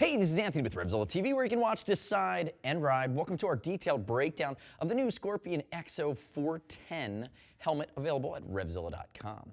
Hey, this is Anthony with RevZilla TV, where you can watch, decide, and ride. Welcome to our detailed breakdown of the new Scorpion EXO-410 helmet, available at RevZilla.com.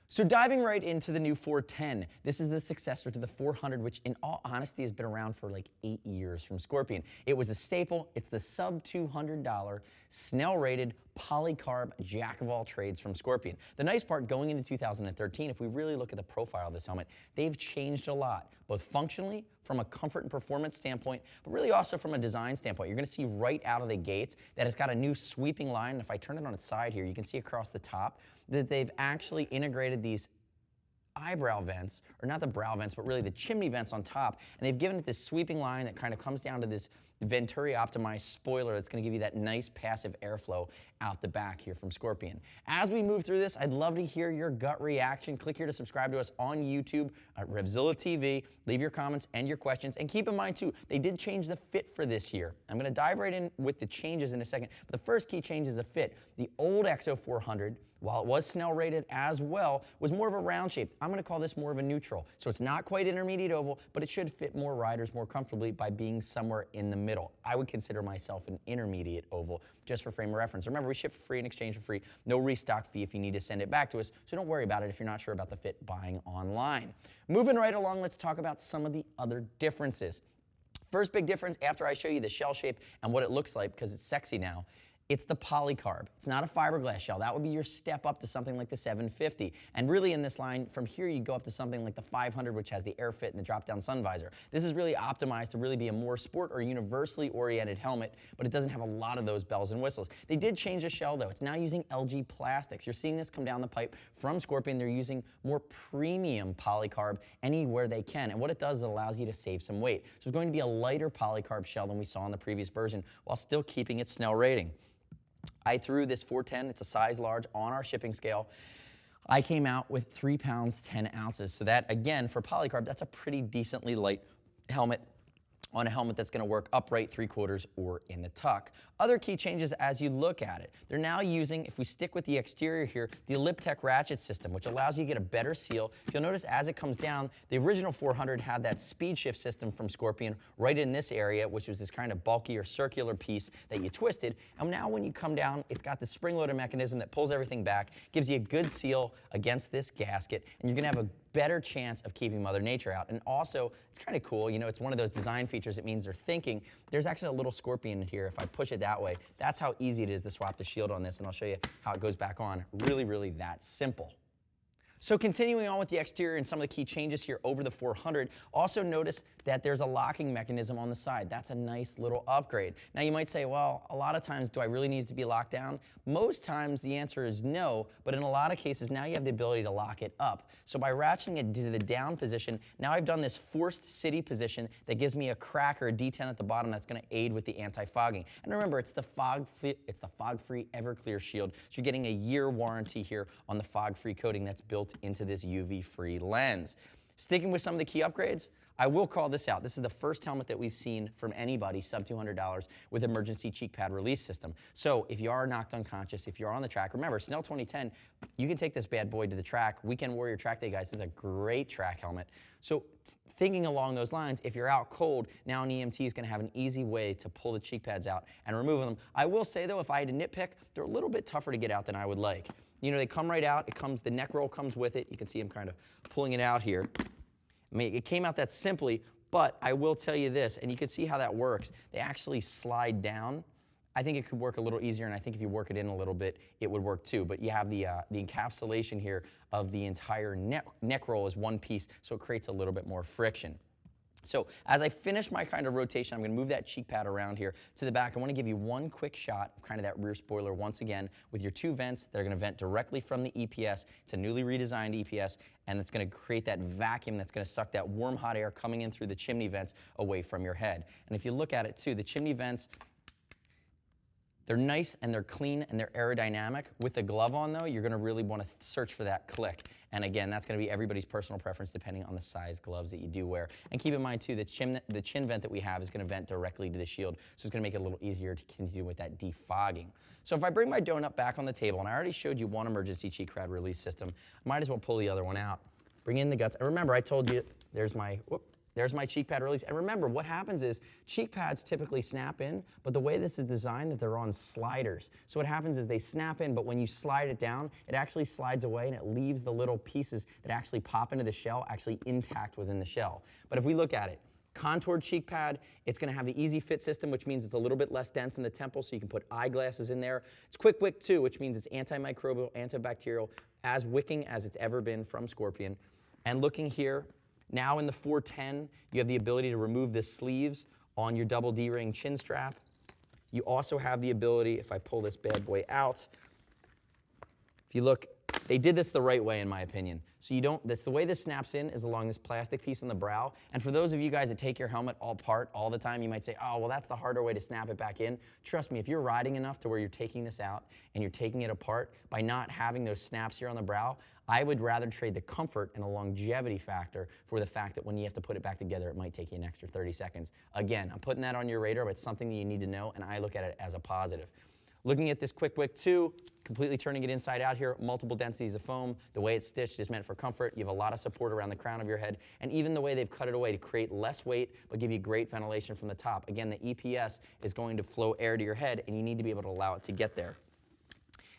So diving right into the new 410, this is the successor to the 400, which in all honesty has been around for like 8 years from Scorpion. It was a staple. It's the sub $200 Snell rated polycarb jack of all trades from Scorpion. The nice part going into 2013, if we really look at the profile of this helmet, they've changed a lot, both functionally, from a comfort and performance standpoint, but really also from a design standpoint. You're gonna see right out of the gates that it's got a new sweeping line. If I turn it on its side here, you can see across the top that they've actually integrated these eyebrow vents, or not the brow vents, but really the chimney vents on top, and they've given it this sweeping line that kind of comes down to this Venturi optimized spoiler that's going to give you that nice passive airflow out the back here from Scorpion. As we move through this, I'd love to hear your gut reaction. Click here to subscribe to us on YouTube at RevZilla TV. Leave your comments and your questions, and keep in mind too, they did change the fit for this year. I'm going to dive right in with the changes in a second, but the first key change is the fit. The old EXO-400, while it was Snell rated as well, was more of a round shape. I'm going to call this more of a neutral. So it's not quite intermediate oval, but it should fit more riders more comfortably by being somewhere in the middle. I would consider myself an intermediate oval, just for frame of reference. Remember, we ship for free and exchange for free. No restock fee if you need to send it back to us, so don't worry about it if you're not sure about the fit buying online. Moving right along, let's talk about some of the other differences. First big difference, after I show you the shell shape and what it looks like, because it's sexy now, it's the polycarb. It's not a fiberglass shell. That would be your step up to something like the 750. And really in this line, from here you go up to something like the 500, which has the air fit and the drop-down sun visor. This is really optimized to really be a more sport or universally oriented helmet, but it doesn't have a lot of those bells and whistles. They did change the shell though. It's now using LG plastics. You're seeing this come down the pipe from Scorpion. They're using more premium polycarb anywhere they can. And what it does is it allows you to save some weight. So it's going to be a lighter polycarb shell than we saw in the previous version, while still keeping its Snell rating. I threw this 410, it's a size large, on our shipping scale. I came out with 3 pounds, 10 ounces. So that, again, for polycarb, that's a pretty decently light helmet on a helmet that's gonna work upright, 3/4, or in the tuck. Other key changes as you look at it. They're now using, if we stick with the exterior here, the Ellip-tec Ratchet System, which allows you to get a better seal. If you'll notice, as it comes down, the original 400 had that speed shift system from Scorpion right in this area, which was this kind of bulky or circular piece that you twisted. And now when you come down, it's got the spring-loaded mechanism that pulls everything back, gives you a good seal against this gasket, and you're gonna have a better chance of keeping Mother Nature out. And also, it's kind of cool, you know, it's one of those design features. It means they're thinking. There's actually a little Scorpion in here. If I push it that way, that's how easy it is to swap the shield on this, and I'll show you how it goes back on. Really, really that simple. So continuing on with the exterior and some of the key changes here over the 400, also notice that there's a locking mechanism on the side. That's a nice little upgrade. Now you might say, well, a lot of times, do I really need it to be locked down? Most times the answer is no, but in a lot of cases now you have the ability to lock it up. So by ratcheting it to the down position, now I've done this forced city position that gives me a crack or a detent at the bottom that's gonna aid with the anti-fogging. And remember, it's the fog-free EverClear shield. So you're getting a year warranty here on the fog-free coating that's built into this UV-free lens. Sticking with some of the key upgrades, I will call this out. This is the first helmet that we've seen from anybody sub $200 with emergency cheek pad release system. So if you are knocked unconscious, if you're on the track, remember, Snell 2010, you can take this bad boy to the track. Weekend Warrior Track Day, guys, this is a great track helmet. So thinking along those lines, if you're out cold, now an EMT is going to have an easy way to pull the cheek pads out and remove them. I will say though, if I had to nitpick, they're a little bit tougher to get out than I would like. You know, they come right out. It comes, the neck roll comes with it. You can see I'm kind of pulling it out here. I mean, it came out that simply, but I will tell you this, and you can see how that works. They actually slide down. I think it could work a little easier, and I think if you work it in a little bit, it would work too. But you have the encapsulation here of the entire neck roll as one piece, so it creates a little bit more friction. So as I finish my kind of rotation, I'm going to move that cheek pad around here to the back. I want to give you one quick shot of kind of that rear spoiler once again with your 2 vents that are going to vent directly from the EPS. It's a newly redesigned EPS, and it's going to create that vacuum that's going to suck that warm hot air coming in through the chimney vents away from your head. And if you look at it too, the chimney vents, They're nice and they're clean and they're aerodynamic. With the glove on though, you're gonna really wanna search for that click. And again, that's gonna be everybody's personal preference depending on the size gloves that you do wear. And keep in mind too, the chin vent that we have is gonna vent directly to the shield, so it's gonna make it a little easier to continue with that defogging. So if I bring my donut back on the table, and I already showed you one emergency cheek pad release system, I might as well pull the other one out. Bring in the guts. And remember, I told you, there's my cheek pad release. And remember, what happens is cheek pads typically snap in, but the way this is designed that they're on sliders. So what happens is they snap in, but when you slide it down, it actually slides away and it leaves the little pieces that actually pop into the shell actually intact within the shell. But if we look at it, contoured cheek pad, it's gonna have the easy fit system, which means it's a little bit less dense in the temple, so you can put eyeglasses in there. It's Kwikwick too, which means it's antimicrobial, antibacterial, as wicking as it's ever been from Scorpion. And looking here, now in the 410, you have the ability to remove the sleeves on your double D-ring chin strap. You also have the ability, if I pull this bad boy out, if you look, they did this the right way in my opinion. So you don't, the way this snaps in is along this plastic piece on the brow. And for those of you guys that take your helmet all apart all the time, you might say, oh, well that's the harder way to snap it back in. Trust me, if you're riding enough to where you're taking this out and you're taking it apart, by not having those snaps here on the brow, I would rather trade the comfort and the longevity factor for the fact that when you have to put it back together, it might take you an extra 30 seconds. Again, I'm putting that on your radar, but it's something that you need to know, and I look at it as a positive. Looking at this Kwikwick 2, completely turning it inside out here, multiple densities of foam. The way it's stitched is meant for comfort. You have a lot of support around the crown of your head, and even the way they've cut it away to create less weight, but give you great ventilation from the top. Again, the EPS is going to flow air to your head, and you need to be able to allow it to get there.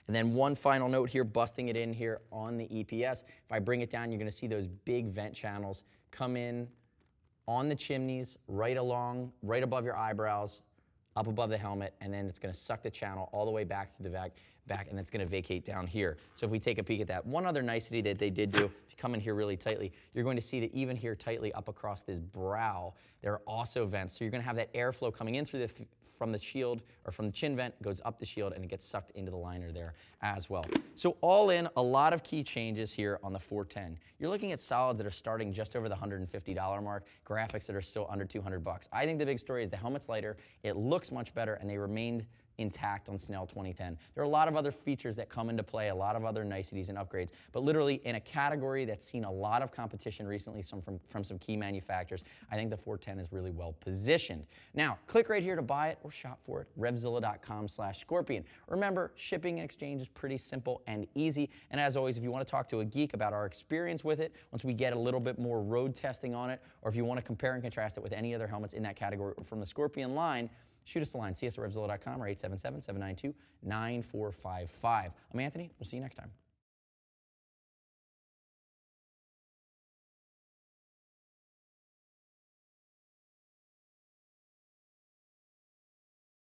And then one final note here, busting it in here on the EPS. If I bring it down, you're gonna see those big vent channels come in on the chimneys, right above your eyebrows, up above the helmet, and then it's gonna suck the channel all the way back to the back, and it's gonna vacate down here. So if we take a peek at that, one other nicety that they did do, if you come in here really tightly, you're going to see that even here tightly up across this brow, there are also vents. So you're gonna have that airflow coming in through from the shield, or from the chin vent, goes up the shield, and it gets sucked into the liner there as well. So all in, a lot of key changes here on the 410. You're looking at solids that are starting just over the $150 mark, graphics that are still under 200 bucks. I think the big story is the helmet's lighter, it looks much better, and they remained intact on Snell 2010. There are a lot of other features that come into play, a lot of other niceties and upgrades, but literally in a category that's seen a lot of competition recently from some key manufacturers, I think the 410 is really well positioned. Now, click right here to buy it or shop for it, RevZilla.com/Scorpion. Remember, shipping and exchange is pretty simple and easy, and as always, if you want to talk to a geek about our experience with it, once we get a little bit more road testing on it, or if you want to compare and contrast it with any other helmets in that category or from the Scorpion line, shoot us a line. See us at RevZilla.com or 877-792-9455. I'm Anthony. We'll see you next time.